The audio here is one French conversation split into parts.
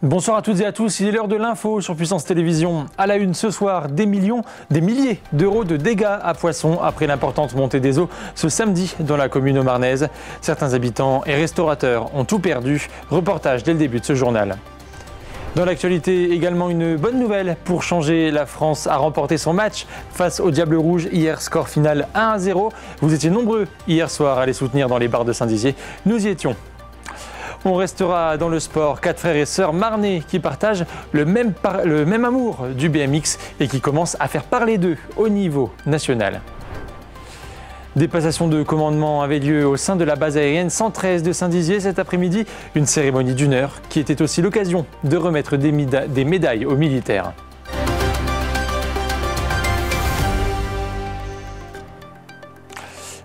Bonsoir à toutes et à tous, il est l'heure de l'info sur Puissance Télévisions. À la une ce soir, des milliers d'euros de dégâts à Poissons après l'importante montée des eaux ce samedi dans la commune marnaise. Certains habitants et restaurateurs ont tout perdu. Reportage dès le début de ce journal. Dans l'actualité, également une bonne nouvelle pour changer. La France a remporté son match face au Diable Rouge. Hier, score final 1-0. Vous étiez nombreux hier soir à les soutenir dans les bars de Saint-Dizier. Nous y étions. On restera dans le sport. 4 frères et sœurs marnais qui partagent le même amour du BMX et qui commencent à faire parler d'eux au niveau national. Des passations de commandement avaient lieu au sein de la base aérienne 113 de Saint-Dizier cet après-midi. Une cérémonie d'1 heure qui était aussi l'occasion de remettre des médailles aux militaires.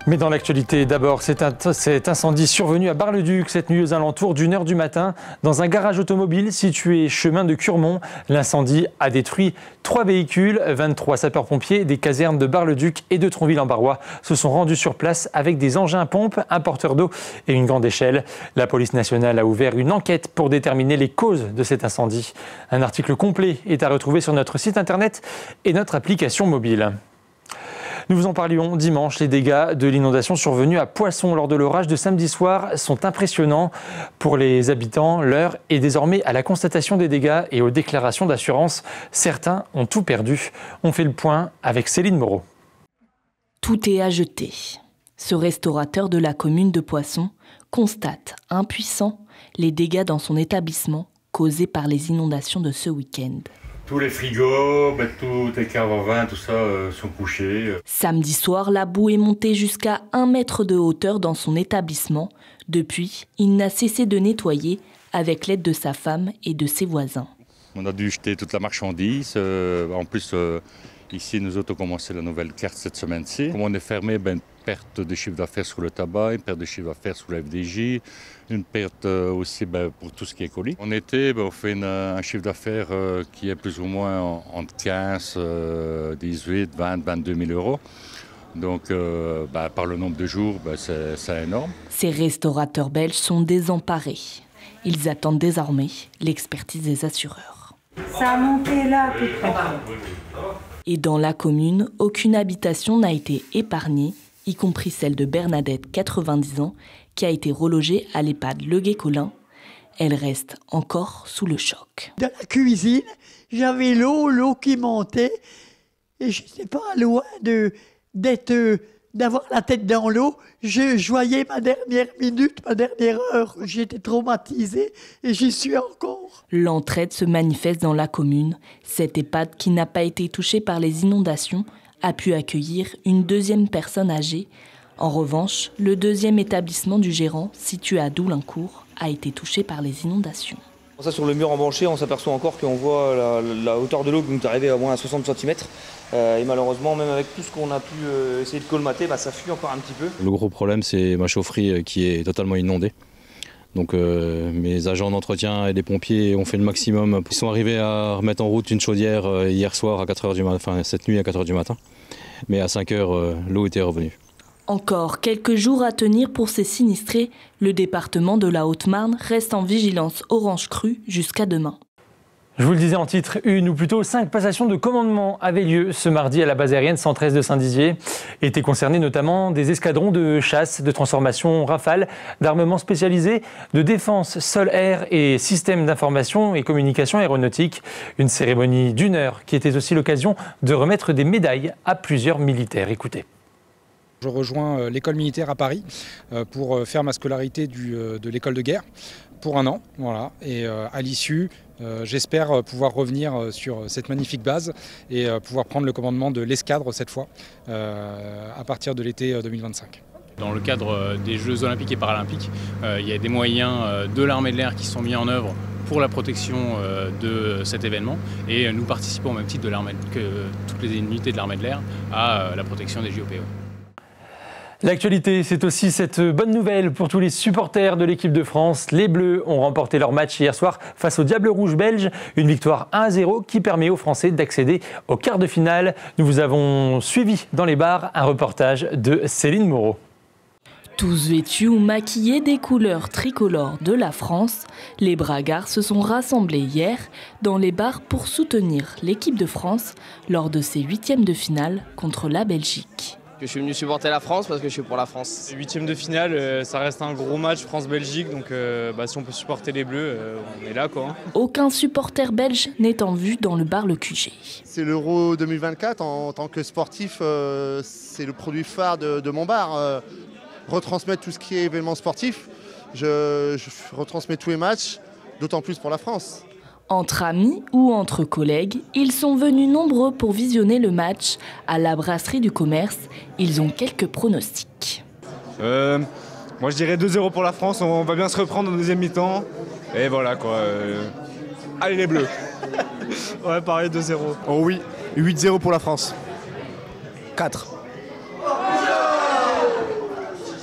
Mais dans l'actualité, d'abord, cet incendie survenu à Bar-le-Duc cette nuit aux alentours d'1 heure du matin dans un garage automobile situé chemin de Curmont. L'incendie a détruit 3 véhicules, 23 sapeurs-pompiers, des casernes de Bar-le-Duc et de Tronville-en-Barrois se sont rendus sur place avec des engins pompes, un porteur d'eau et une grande échelle. La police nationale a ouvert une enquête pour déterminer les causes de cet incendie. Un article complet est à retrouver sur notre site internet et notre application mobile. Nous vous en parlions dimanche, les dégâts de l'inondation survenue à Poissons lors de l'orage de samedi soir sont impressionnants. Pour les habitants, l'heure est désormais à la constatation des dégâts et aux déclarations d'assurance. Certains ont tout perdu. On fait le point avec Céline Moreau. Tout est à jeter. Ce restaurateur de la commune de Poissons constate, impuissant, les dégâts dans son établissement causés par les inondations de ce week-end. Tous les frigos, toutes les caves à vin, tout ça sont couchés. Samedi soir, la boue est montée jusqu'à 1 mètre de hauteur dans son établissement. Depuis, il n'a cessé de nettoyer avec l'aide de sa femme et de ses voisins. On a dû jeter toute la marchandise. En plus, ici, nous autres, on commencé la nouvelle carte cette semaine-ci. Comme on est fermé, une perte de chiffre d'affaires sur le tabac, une perte de chiffre d'affaires sur la FDJ, une perte aussi pour tout ce qui est colis. En été, on fait un chiffre d'affaires qui est plus ou moins entre 15, 18, 20, 22 000 euros. Donc, par le nombre de jours, c'est énorme. Ces restaurateurs belges sont désemparés. Ils attendent désormais l'expertise des assureurs. Ça a monté là, à peu près. Et dans la commune, aucune habitation n'a été épargnée, y compris celle de Bernadette, 90 ans, qui a été relogée à l'EHPAD Le Gué-Colin. Elle reste encore sous le choc. Dans la cuisine, j'avais l'eau qui montait, et je n'étais pas loin d'avoir la tête dans l'eau. Je voyais ma dernière minute, ma dernière heure. J'étais traumatisée et j'y suis encore. L'entraide se manifeste dans la commune. Cette EHPAD, qui n'a pas été touchée par les inondations, a pu accueillir une 2e personne âgée. En revanche, le 2e établissement du gérant, situé à Doulincourt, a été touché par les inondations. Ça, sur le mur embanché, on s'aperçoit encore qu'on voit la hauteur de l'eau qui nous est arrivée à moins à 60 cm. Et malheureusement, même avec tout ce qu'on a pu essayer de colmater, ça fuit encore un petit peu. Le gros problème, c'est ma chaufferie qui est totalement inondée. Donc mes agents d'entretien et les pompiers ont fait le maximum. Ils sont arrivés à remettre en route une chaudière hier soir à 4h du matin, enfin cette nuit à 4h du matin. Mais à 5h, l'eau était revenue. Encore quelques jours à tenir pour ces sinistrés. Le département de la Haute-Marne reste en vigilance orange crue jusqu'à demain. Je vous le disais en titre, une ou plutôt 5 passations de commandement avaient lieu ce mardi à la base aérienne 113 de Saint-Dizier. Étaient concernés notamment des escadrons de chasse, de transformation Rafale, d'armement spécialisé, de défense sol-air et systèmes d'information et communication aéronautique. Une cérémonie d'1 heure qui était aussi l'occasion de remettre des médailles à plusieurs militaires. Écoutez. Je rejoins l'école militaire à Paris pour faire ma scolarité de l'école de guerre pour 1 an. Voilà. Et à l'issue, j'espère pouvoir revenir sur cette magnifique base et pouvoir prendre le commandement de l'escadre cette fois à partir de l'été 2025. Dans le cadre des Jeux Olympiques et Paralympiques, il y a des moyens de l'armée de l'air qui sont mis en œuvre pour la protection de cet événement et nous participons au même titre que toutes les unités de l'armée de l'air à la protection des JOP. L'actualité, c'est aussi cette bonne nouvelle pour tous les supporters de l'équipe de France. Les Bleus ont remporté leur match hier soir face au Diable Rouge belge. Une victoire 1-0 qui permet aux Français d'accéder au quart de finale. Nous vous avons suivi dans les bars un reportage de Céline Moreau. Tous vêtus ou maquillés des couleurs tricolores de la France, les Bragards se sont rassemblés hier dans les bars pour soutenir l'équipe de France lors de ses huitièmes de finale contre la Belgique. Je suis venu supporter la France parce que je suis pour la France. Les huitièmes de finale, ça reste un gros match France-Belgique, donc si on peut supporter les Bleus, on est là quoi. Aucun supporter belge n'est en vue dans le bar Le QG. C'est l'Euro 2024, en tant que sportif, c'est le produit phare de mon bar. Retransmettre tout ce qui est événement sportif, je retransmets tous les matchs, d'autant plus pour la France. Entre amis ou entre collègues, ils sont venus nombreux pour visionner le match. À la brasserie du commerce, ils ont quelques pronostics. Moi je dirais 2-0 pour la France, on va bien se reprendre en deuxième mi-temps. Et voilà quoi. Allez les Bleus. Ouais, pareil, 2-0. Oh oui, 8-0 pour la France. 4.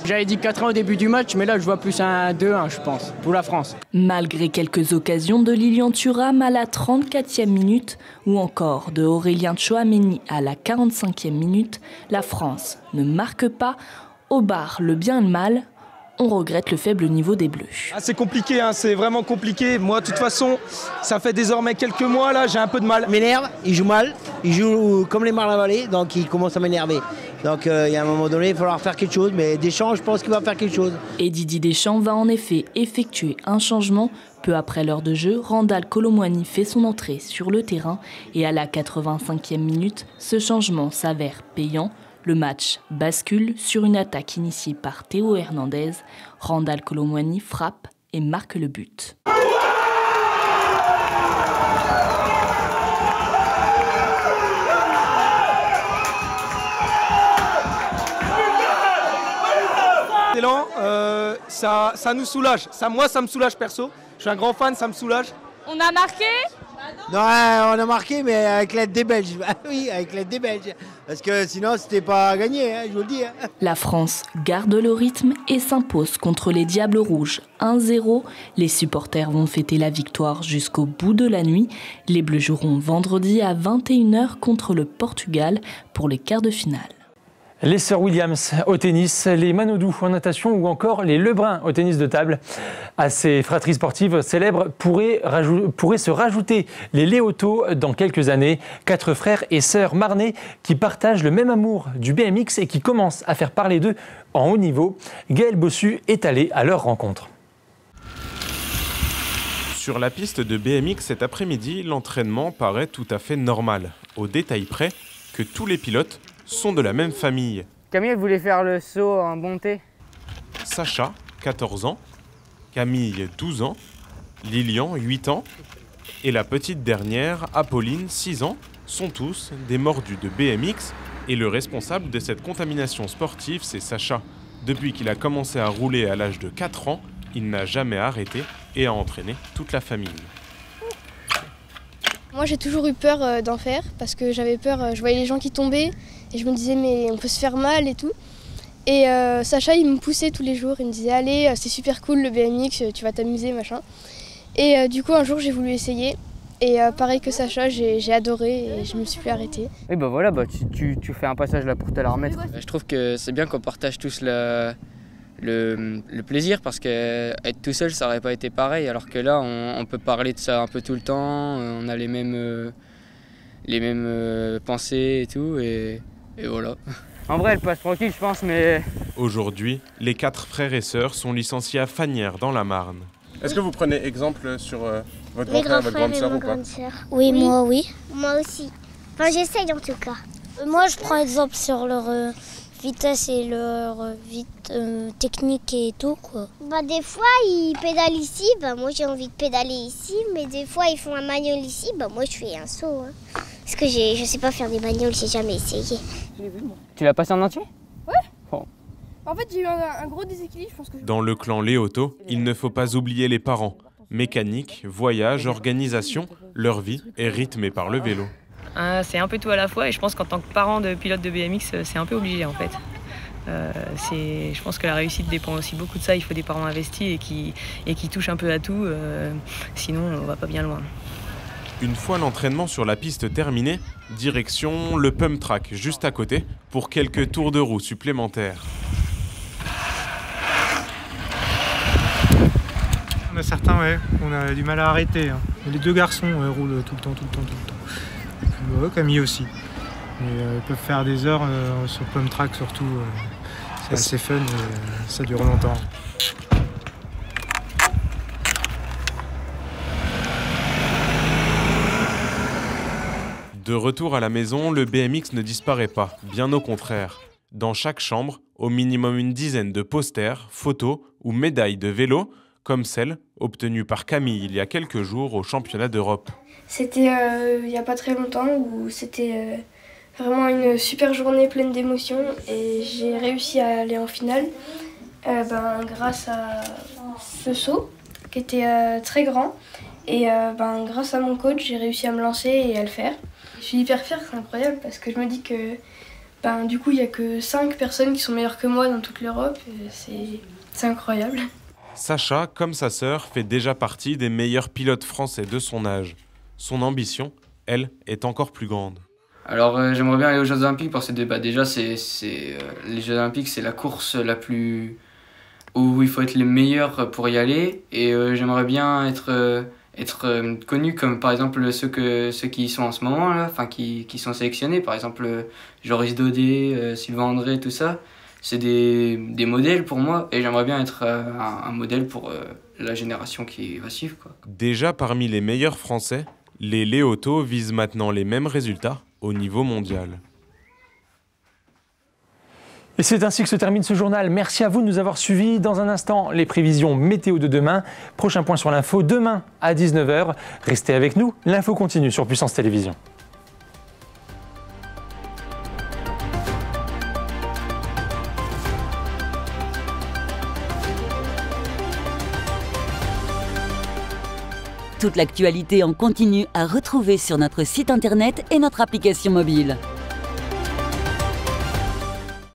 J'avais dit 4-1 au début du match, mais là je vois plus un 2-1 je pense, pour la France. Malgré quelques occasions de Lilian Thuram à la 34e minute ou encore de Aurélien Tchouaméni à la 45e minute, la France ne marque pas. Au bar, le bien et le mal, on regrette le faible niveau des Bleus. C'est compliqué, c'est vraiment compliqué. Moi, de toute façon, ça fait désormais quelques mois, là, j'ai un peu de mal. M'énerve, il joue mal, il joue comme les Marlin-Vallée, donc il commence à m'énerver. Donc il y a un moment donné, il va falloir faire quelque chose, mais Deschamps, je pense qu'il va faire quelque chose. Et Didier Deschamps va en effet effectuer un changement. Peu après l'heure de jeu, Randal Kolo Muani fait son entrée sur le terrain et à la 85e minute, ce changement s'avère payant. Le match bascule sur une attaque initiée par Théo Hernandez. Randal Kolo Muani frappe et marque le but. Ça nous soulage. Moi, ça me soulage perso. Je suis un grand fan, ça me soulage. On a marqué ? Non, on a marqué, mais avec l'aide des Belges. Oui, avec l'aide des Belges. Parce que sinon, c'était pas gagné, je vous le dis. La France garde le rythme et s'impose contre les Diables Rouges 1-0. Les supporters vont fêter la victoire jusqu'au bout de la nuit. Les Bleus joueront vendredi à 21h contre le Portugal pour les quarts de finale. Les sœurs Williams au tennis, les Manodou en natation ou encore les Lebrun au tennis de table. À ces fratries sportives célèbres pourraient se rajouter les Léoto dans quelques années. 4 frères et sœurs marnais qui partagent le même amour du BMX et qui commencent à faire parler d'eux en haut niveau. Gaël Bossu est allé à leur rencontre. Sur la piste de BMX cet après-midi, l'entraînement paraît tout à fait normal, au détail près que tous les pilotes sont de la même famille. Camille voulait faire le saut en bonté. Sacha, 14 ans, Camille, 12 ans, Lilian, 8 ans, et la petite dernière, Apolline, 6 ans, sont tous des mordus de BMX, et le responsable de cette contamination sportive, c'est Sacha. Depuis qu'il a commencé à rouler à l'âge de 4 ans, il n'a jamais arrêté et a entraîné toute la famille. Moi j'ai toujours eu peur d'en faire parce que j'avais peur, je voyais les gens qui tombaient et je me disais mais on peut se faire mal et tout. Et Sacha il me poussait tous les jours, il me disait allez c'est super cool le BMX, tu vas t'amuser machin. Et du coup un jour j'ai voulu essayer et pareil que Sacha j'ai adoré et je me suis plus arrêtée. Et voilà, tu fais un passage là pour te la remettre. Je trouve que c'est bien qu'on partage tous le plaisir parce que être tout seul ça aurait pas été pareil alors que là on peut parler de ça un peu tout le temps, on a les mêmes pensées et tout et voilà. En vrai elle passe tranquille je pense mais... Aujourd'hui, les 4 frères et sœurs sont licenciés à Fagnières dans la Marne. Est-ce que vous prenez exemple sur votre grand frère, votre grande sœur ou pas? Oui, moi oui. Moi aussi. Enfin j'essaye en tout cas. Moi je prends exemple sur leur... vitesse et leur technique et tout quoi. Des fois ils pédalent ici, moi j'ai envie de pédaler ici, mais des fois ils font un manuel ici, moi je fais un saut. Parce que je sais pas faire des manioles, j'ai jamais essayé. Je l'ai vu moi. Tu l'as passé en entier? Ouais. Oh. En fait j'ai eu un gros déséquilibre, je pense que... Dans le clan Léoto, il ne faut pas oublier les parents. Mécanique, voyage, organisation, leur vie est rythmée par le vélo. C'est un peu tout à la fois et je pense qu'en tant que parent de pilote de BMX, c'est un peu obligé en fait. Je pense que la réussite dépend aussi beaucoup de ça. Il faut des parents investis et qui touchent un peu à tout, sinon on va pas bien loin. Une fois l'entraînement sur la piste terminé, direction le pump track juste à côté pour quelques tours de roue supplémentaires. a certains, ouais, on a du mal à arrêter. Hein. Les 2 garçons roulent tout le temps. Et puis Camille aussi. Mais ils peuvent faire des heures sur Pump Track surtout. C'est assez fun et ça dure longtemps. De retour à la maison, le BMX ne disparaît pas, bien au contraire. Dans chaque chambre, au minimum une dizaine de posters, photos ou médailles de vélo, comme celle obtenue par Camille il y a quelques jours au championnat d'Europe. C'était il n'y a pas très longtemps où c'était vraiment une super journée pleine d'émotions et j'ai réussi à aller en finale grâce à ce saut qui était très grand et grâce à mon coach j'ai réussi à me lancer et à le faire. Je suis hyper fière, c'est incroyable parce que je me dis que du coup il n'y a que 5 personnes qui sont meilleures que moi dans toute l'Europe et c'est incroyable. Sacha, comme sa sœur, fait déjà partie des meilleurs pilotes français de son âge. Son ambition, elle, est encore plus grande. Alors j'aimerais bien aller aux Jeux Olympiques parce que déjà les Jeux Olympiques c'est la course la plus où il faut être les meilleurs pour y aller et j'aimerais bien être connu comme par exemple ceux qui y sont en ce moment là, qui sont sélectionnés, par exemple Joris Daudet, Sylvain André, tout ça. C'est des modèles pour moi et j'aimerais bien être un modèle pour la génération qui va suivre, quoi. Déjà parmi les meilleurs Français, les Léotos visent maintenant les mêmes résultats au niveau mondial. Et c'est ainsi que se termine ce journal. Merci à vous de nous avoir suivis. Dans un instant, les prévisions météo de demain. Prochain point sur l'info demain à 19h. Restez avec nous, l'info continue sur Puissance Télévisions. Toute l'actualité en continu à retrouver sur notre site internet et notre application mobile.